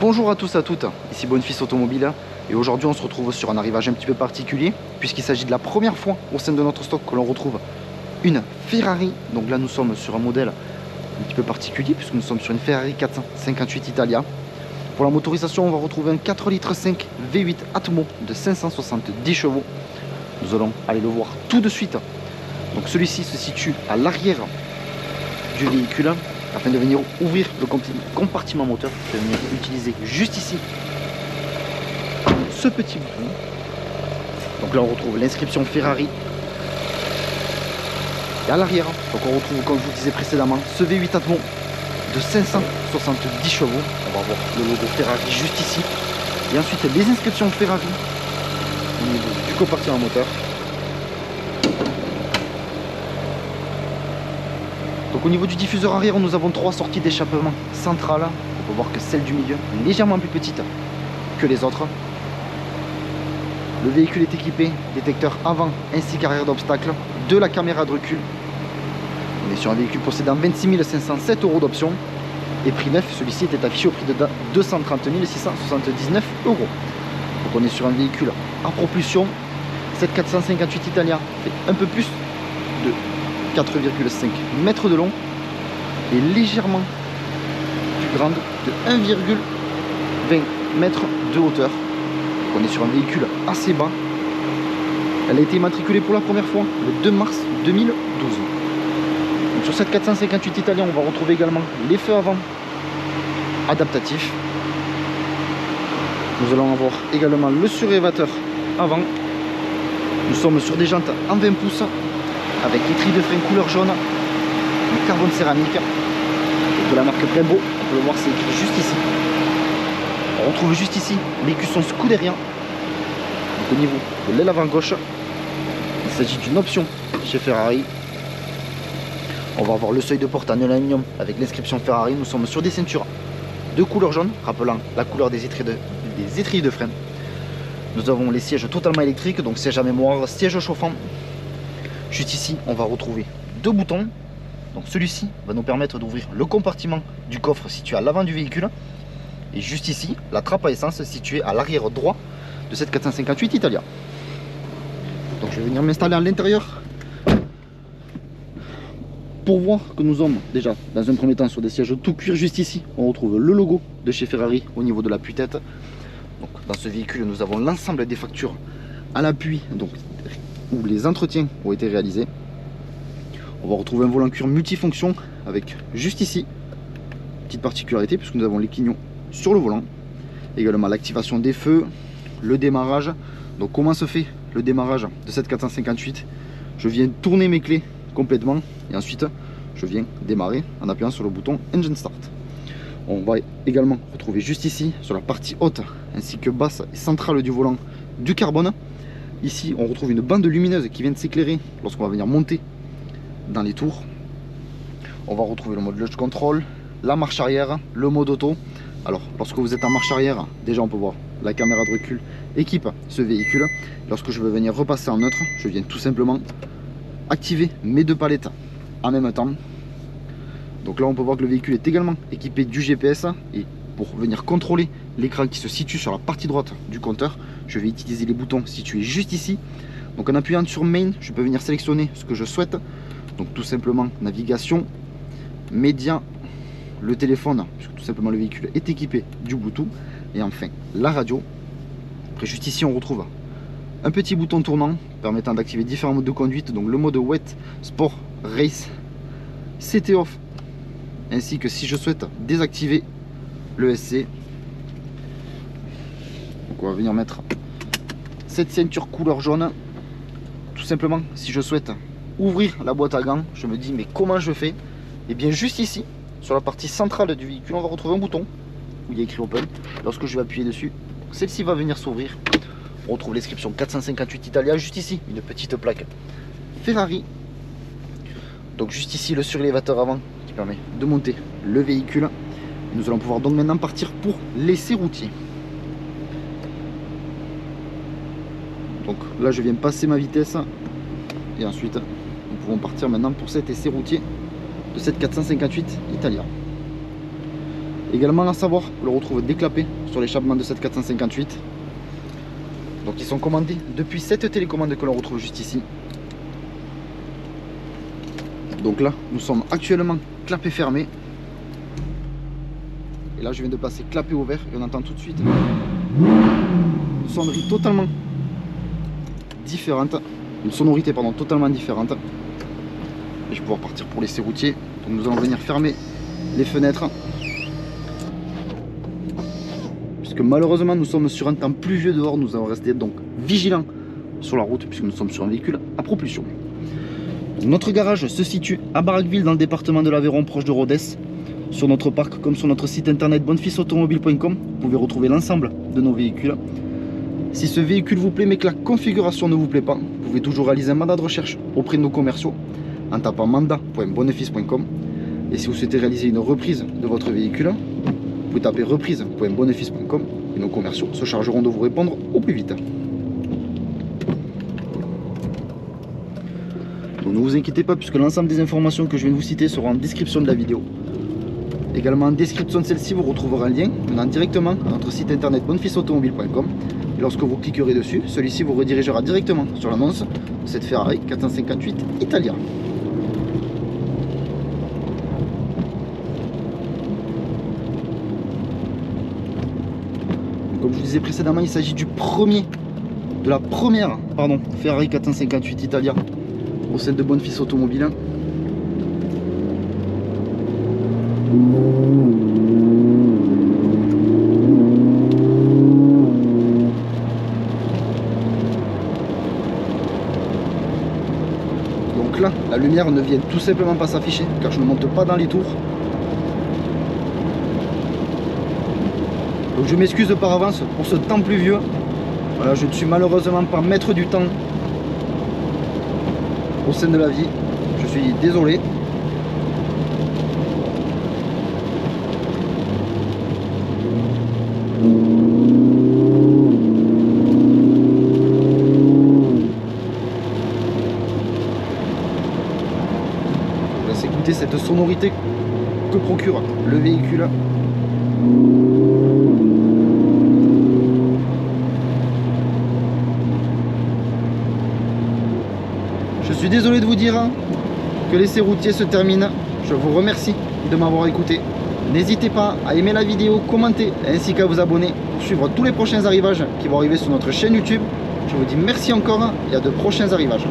Bonjour à tous et à toutes, ici Bonfils Automobile et aujourd'hui on se retrouve sur un arrivage un petit peu particulier puisqu'il s'agit de la première fois au sein de notre stock que l'on retrouve une Ferrari. Donc là nous sommes sur un modèle un petit peu particulier puisque nous sommes sur une Ferrari 458 Italia. Pour la motorisation on va retrouver un 4,5 litres V8 Atmo de 570 chevaux. Nous allons aller le voir tout de suite. Donc celui-ci se situe à l'arrière du véhicule. Afin de venir ouvrir le compartiment moteur, je vais venir utiliser juste ici ce petit bouton. Donc là on retrouve l'inscription Ferrari. Et à l'arrière, donc on retrouve, comme je vous disais précédemment, ce V8 Atmo de 570 chevaux. On va avoir le logo Ferrari juste ici. Et ensuite les inscriptions Ferrari au niveau du compartiment moteur. Donc au niveau du diffuseur arrière, nous avons trois sorties d'échappement centrales. On peut voir que celle du milieu est légèrement plus petite que les autres. Le véhicule est équipé détecteur avant ainsi qu'arrière d'obstacles, de la caméra de recul. On est sur un véhicule possédant 26 507 € d'option. Et prix neuf, celui-ci était affiché au prix de 230 679 €. Donc on est sur un véhicule à propulsion. Cette 458 Italia fait un peu plus de 4,5 mètres de long et légèrement plus grande de 1,20 mètres de hauteur. On est sur un véhicule assez bas. Elle a été immatriculée pour la première fois le 2 mars 2012. Donc sur cette 458 Italia, on va retrouver également les feux avant adaptatifs. Nous allons avoir également le surélévateur avant. Nous sommes sur des jantes en 20 pouces. Avec étrier de frein couleur jaune, en carbone céramique, de la marque Brembo. On peut le voir, c'est écrit juste ici. On retrouve juste ici les cuissons Scuderia. Donc au niveau de l'aile avant gauche, il s'agit d'une option chez Ferrari. On va avoir le seuil de porte en aluminium avec l'inscription Ferrari. Nous sommes sur des ceintures de couleur jaune, rappelant la couleur des étriers de frein. Nous avons les sièges totalement électriques, donc siège à mémoire, siège chauffant. Juste ici, on va retrouver deux boutons. Donc celui-ci va nous permettre d'ouvrir le compartiment du coffre situé à l'avant du véhicule. Et juste ici, la trappe à essence située à l'arrière droit de cette 458 Italia. Donc je vais venir m'installer à l'intérieur pour voir que nous sommes déjà dans un premier temps sur des sièges tout cuir. Juste ici, on retrouve le logo de chez Ferrari au niveau de l'appui-tête. Donc dans ce véhicule, nous avons l'ensemble des factures à l'appui, donc où les entretiens ont été réalisés. On va retrouver un volant cuir multifonction avec juste ici, petite particularité puisque nous avons les clignons sur le volant. Également l'activation des feux, le démarrage. Donc comment se fait le démarrage de cette 458? Je viens tourner mes clés complètement et ensuite je viens démarrer en appuyant sur le bouton Engine Start. On va également retrouver juste ici sur la partie haute ainsi que basse et centrale du volant du carbone. Ici, on retrouve une bande lumineuse qui vient de s'éclairer lorsqu'on va venir monter dans les tours. On va retrouver le mode Launch Control, la marche arrière, le mode auto. Alors, lorsque vous êtes en marche arrière, déjà on peut voir la caméra de recul équipe ce véhicule. Lorsque je veux venir repasser en neutre, je viens tout simplement activer mes deux palettes en même temps. Donc là, on peut voir que le véhicule est également équipé du GPS et pour venir contrôler l'écran qui se situe sur la partie droite du compteur, je vais utiliser les boutons situés juste ici. Donc en appuyant sur Main, je peux venir sélectionner ce que je souhaite. Donc tout simplement navigation, médias, le téléphone, puisque tout simplement le véhicule est équipé du Bluetooth. Et enfin la radio. Après juste ici on retrouve un petit bouton tournant permettant d'activer différents modes de conduite. Donc le mode Wet, Sport, Race, CT Off. Ainsi que si je souhaite désactiver le SC. Donc on va venir mettre cette ceinture couleur jaune. Tout simplement, si je souhaite ouvrir la boîte à gants, je me dis mais comment je fais? Et bien juste ici, sur la partie centrale du véhicule, on va retrouver un bouton où il y a écrit Open. Lorsque je vais appuyer dessus, celle-ci va venir s'ouvrir. On retrouve l'inscription 458 Italia, juste ici, une petite plaque Ferrari. Donc juste ici, le surélévateur avant qui permet de monter le véhicule. Et nous allons pouvoir donc maintenant partir pour l'essai routier. Donc là je viens passer ma vitesse et ensuite nous pouvons partir maintenant pour cet essai routier de cette 458 Italia. Également à savoir, on le retrouve déclappé sur l'échappement de cette 458. Donc ils sont commandés depuis cette télécommande que l'on retrouve juste ici. Donc là, nous sommes actuellement clapé fermé. Et là, je viens de passer clapé ouvert et on entend tout de suite une sonnerie totalement différente. Une sonorité, pardon, totalement différente. Et je vais pouvoir partir pour l'essai routier. Donc nous allons venir fermer les fenêtres. Puisque malheureusement, nous sommes sur un temps pluvieux dehors. Nous allons rester donc vigilants sur la route puisque nous sommes sur un véhicule à propulsion. Notre garage se situe à Baraqueville dans le département de l'Aveyron, proche de Rodez. Sur notre parc comme sur notre site internet bonefilsautomobile.com, vous pouvez retrouver l'ensemble de nos véhicules. Si ce véhicule vous plaît mais que la configuration ne vous plaît pas, vous pouvez toujours réaliser un mandat de recherche auprès de nos commerciaux en tapant mandat.bonefils.com. Et si vous souhaitez réaliser une reprise de votre véhicule, vous pouvez taper reprise.bonefils.com et nos commerciaux se chargeront de vous répondre au plus vite. Donc ne vous inquiétez pas puisque l'ensemble des informations que je viens de vous citer seront en description de la vidéo. Également en description de celle-ci, vous retrouverez un lien menant directement à notre site internet bonefilsautomobile.com. Et lorsque vous cliquerez dessus, celui-ci vous redirigera directement sur l'annonce de cette Ferrari 458 Italia. Donc, comme je vous disais précédemment, il s'agit de la première Ferrari 458 Italia au sein de Bonefils Automobile. Donc là, la lumière ne vient tout simplement pas s'afficher car je ne monte pas dans les tours. Donc je m'excuse par avance pour ce temps pluvieux. Voilà, je ne suis malheureusement pas maître du temps au sein de la vie. Je suis désolé. Écoutez cette sonorité que procure le véhicule. Je suis désolé de vous dire que l'essai routier se termine. Je vous remercie de m'avoir écouté. N'hésitez pas à aimer la vidéo, commenter ainsi qu'à vous abonner pour suivre tous les prochains arrivages qui vont arriver sur notre chaîne YouTube. Je vous dis merci encore et à de prochains arrivages.